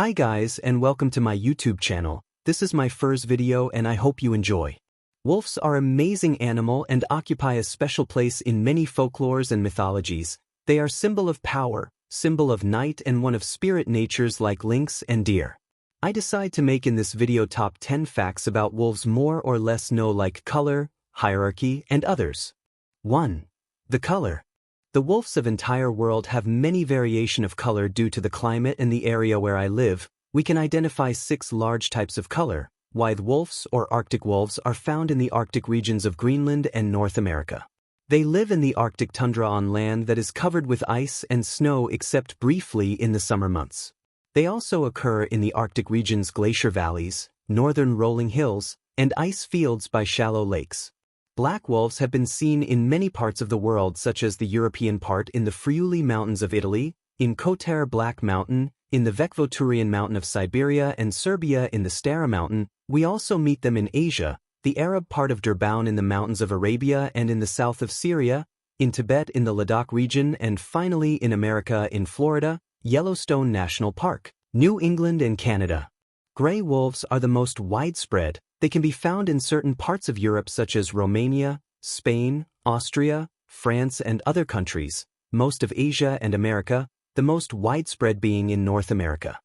Hi guys and welcome to my YouTube channel. This is my first video and I hope you enjoy. Wolves are an amazing animal and occupy a special place in many folklores and mythologies. They are symbol of power, symbol of night and one of spirit natures like lynx and deer. I decide to make in this video top 10 facts about wolves more or less know like color, hierarchy and others. 1. The color. The wolves of entire world have many variation of color due to the climate and the area where I live. We can identify 6 large types of color. White wolves or Arctic wolves are found in the Arctic regions of Greenland and North America. They live in the Arctic tundra on land that is covered with ice and snow except briefly in the summer months. They also occur in the Arctic region's glacier valleys, northern rolling hills, and ice fields by shallow lakes. Black wolves have been seen in many parts of the world such as the European part in the Friuli Mountains of Italy, in Kotar Black Mountain, in the Vekvoturian Mountain of Siberia and Serbia in the Stara Mountain. We also meet them in Asia, the Arab part of Durban in the mountains of Arabia and in the south of Syria, in Tibet in the Ladakh region and finally in America in Florida, Yellowstone National Park, New England and Canada. Gray wolves are the most widespread. They can be found in certain parts of Europe such as Romania, Spain, Austria, France and other countries, most of Asia and America, the most widespread being in North America.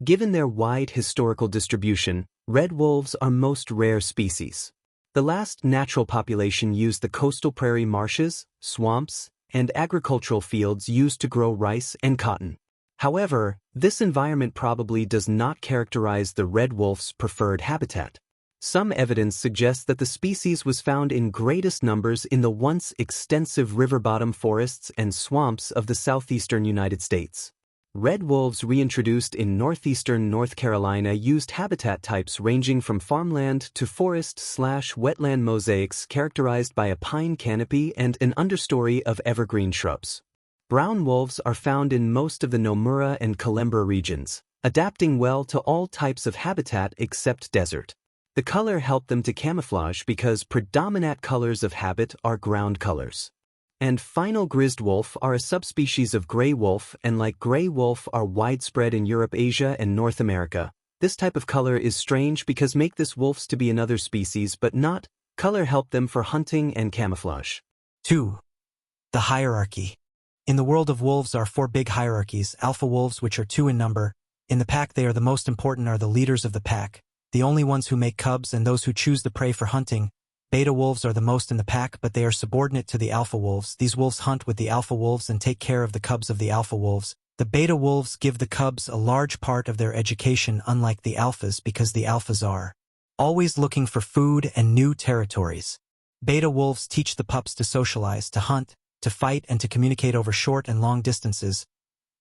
Given their wide historical distribution, red wolves are most rare species. The last natural population used the coastal prairie marshes, swamps, and agricultural fields used to grow rice and cotton. However, this environment probably does not characterize the red wolf's preferred habitat. Some evidence suggests that the species was found in greatest numbers in the once extensive river bottom forests and swamps of the southeastern United States. Red wolves reintroduced in northeastern North Carolina used habitat types ranging from farmland to forest/wetland mosaics characterized by a pine canopy and an understory of evergreen shrubs. Brown wolves are found in most of the Nomura and Coimbra regions, adapting well to all types of habitat except desert. The color helped them to camouflage because predominant colors of habit are ground colors. And final grizzled wolf are a subspecies of gray wolf and like gray wolf are widespread in Europe, Asia and North America. This type of color is strange because make this wolves to be another species but not. Color help them for hunting and camouflage. 2. The hierarchy. In the world of wolves are 4 big hierarchies. Alpha wolves, which are 2 in number. In the pack they are the most important, are the leaders of the pack, the only ones who make cubs and those who choose the prey for hunting. Beta wolves are the most in the pack, but they are subordinate to the alpha wolves. These wolves hunt with the alpha wolves and take care of the cubs of the alpha wolves. The beta wolves give the cubs a large part of their education, unlike the alphas, because the alphas are always looking for food and new territories. Beta wolves teach the pups to socialize, to hunt, to fight, and to communicate over short and long distances.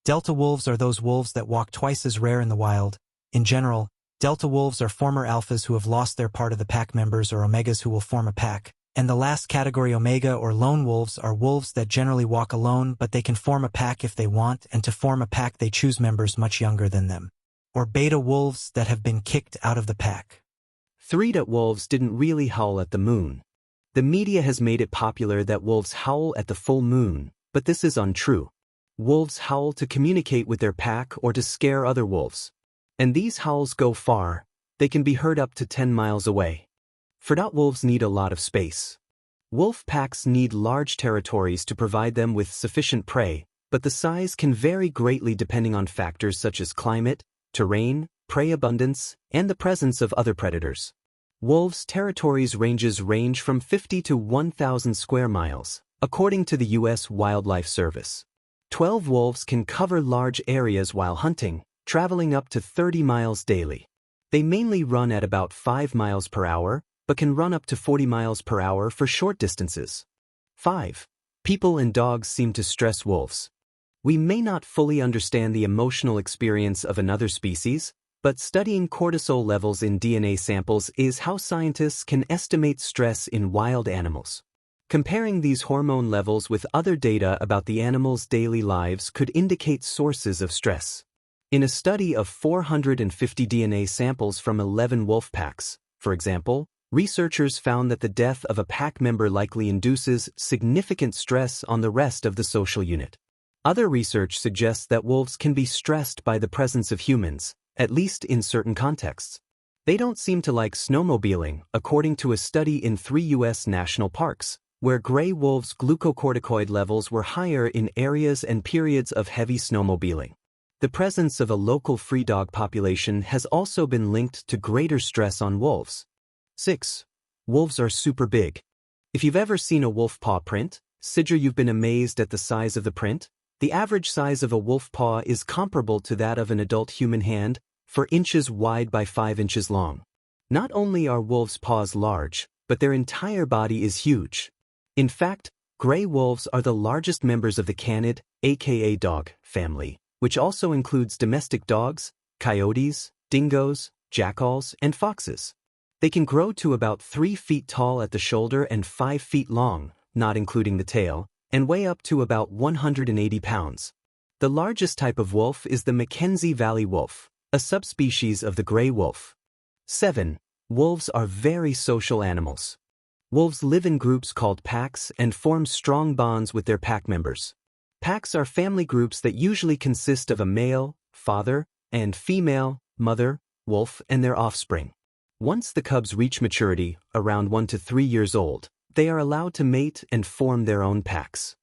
Delta wolves are those wolves that walk twice as rare in the wild. In general, Delta wolves are former alphas who have lost their part of the pack members or omegas who will form a pack. And the last category, omega or lone wolves, are wolves that generally walk alone but they can form a pack if they want, and to form a pack they choose members much younger than them. Or beta wolves that have been kicked out of the pack. 3. That wolves didn't really howl at the moon. The media has made it popular that wolves howl at the full moon, but this is untrue. Wolves howl to communicate with their pack or to scare other wolves. And these howls go far. They can be heard up to 10 miles away. Wolves need a lot of space. Wolf packs need large territories to provide them with sufficient prey, but the size can vary greatly depending on factors such as climate, terrain, prey abundance, and the presence of other predators. Wolves' territories range from 50 to 1,000 square miles, according to the U.S. Wildlife Service. 12 wolves can cover large areas while hunting, traveling up to 30 miles daily. They mainly run at about 5 miles per hour, but can run up to 40 miles per hour for short distances. 5. People and dogs seem to stress wolves. We may not fully understand the emotional experience of another species, but studying cortisol levels in DNA samples is how scientists can estimate stress in wild animals. Comparing these hormone levels with other data about the animal's daily lives could indicate sources of stress. In a study of 450 DNA samples from 11 wolf packs, for example, researchers found that the death of a pack member likely induces significant stress on the rest of the social unit. Other research suggests that wolves can be stressed by the presence of humans, at least in certain contexts. They don't seem to like snowmobiling, according to a study in 3 U.S. national parks, where gray wolves' glucocorticoid levels were higher in areas and periods of heavy snowmobiling. The presence of a local free dog population has also been linked to greater stress on wolves. 6. Wolves are super big. If you've ever seen a wolf paw print, you've been amazed at the size of the print. The average size of a wolf paw is comparable to that of an adult human hand, 4 inches wide by 5 inches long. Not only are wolves' paws large, but their entire body is huge. In fact, gray wolves are the largest members of the canid, aka dog, family, which also includes domestic dogs, coyotes, dingoes, jackals, and foxes. They can grow to about 3 feet tall at the shoulder and 5 feet long, not including the tail, and weigh up to about 180 pounds. The largest type of wolf is the Mackenzie Valley wolf, a subspecies of the gray wolf. 7. Wolves are very social animals. Wolves live in groups called packs and form strong bonds with their pack members. Packs are family groups that usually consist of a male, father, and female, mother, wolf, and their offspring. Once the cubs reach maturity, around 1 to 3 years old, they are allowed to mate and form their own packs.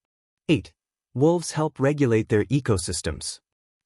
8. Wolves help regulate their ecosystems.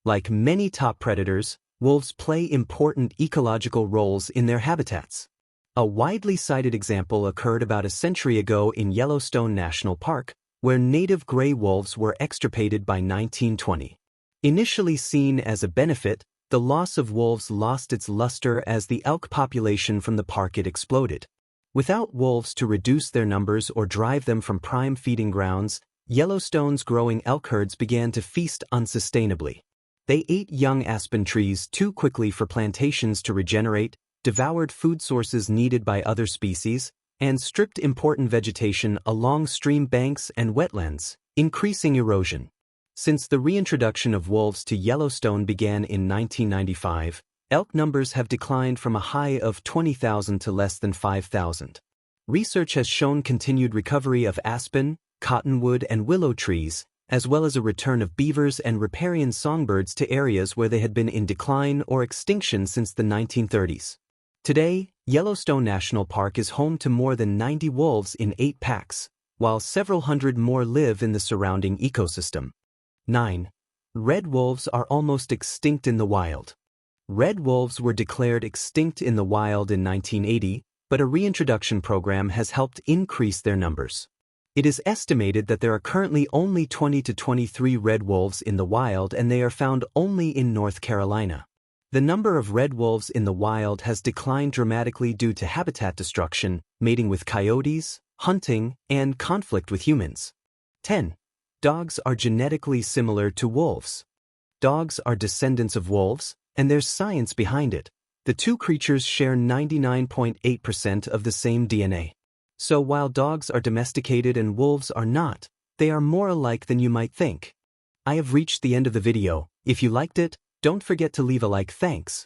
Like many top predators, wolves play important ecological roles in their habitats. A widely cited example occurred about a century ago in Yellowstone National Park, where native gray wolves were extirpated by 1920. Initially seen as a benefit, the loss of wolves lost its luster as the elk population from the park had exploded. Without wolves to reduce their numbers or drive them from prime feeding grounds, Yellowstone's growing elk herds began to feast unsustainably. They ate young aspen trees too quickly for plantations to regenerate, devoured food sources needed by other species, and stripped important vegetation along stream banks and wetlands, increasing erosion. Since the reintroduction of wolves to Yellowstone began in 1995, elk numbers have declined from a high of 20,000 to less than 5,000. Research has shown continued recovery of aspen, cottonwood, and willow trees, as well as a return of beavers and riparian songbirds to areas where they had been in decline or extinction since the 1930s. Today, Yellowstone National Park is home to more than 90 wolves in 8 packs, while several hundred more live in the surrounding ecosystem. 9. Red wolves are almost extinct in the wild. Red wolves were declared extinct in the wild in 1980, but a reintroduction program has helped increase their numbers. It is estimated that there are currently only 20 to 23 red wolves in the wild, and they are found only in North Carolina. The number of red wolves in the wild has declined dramatically due to habitat destruction, mating with coyotes, hunting, and conflict with humans. 10. Dogs are genetically similar to wolves. Dogs are descendants of wolves, and there's science behind it. The two creatures share 99.8% of the same DNA. So while dogs are domesticated and wolves are not, they are more alike than you might think. I have reached the end of the video. If you liked it, don't forget to leave a like. Thanks.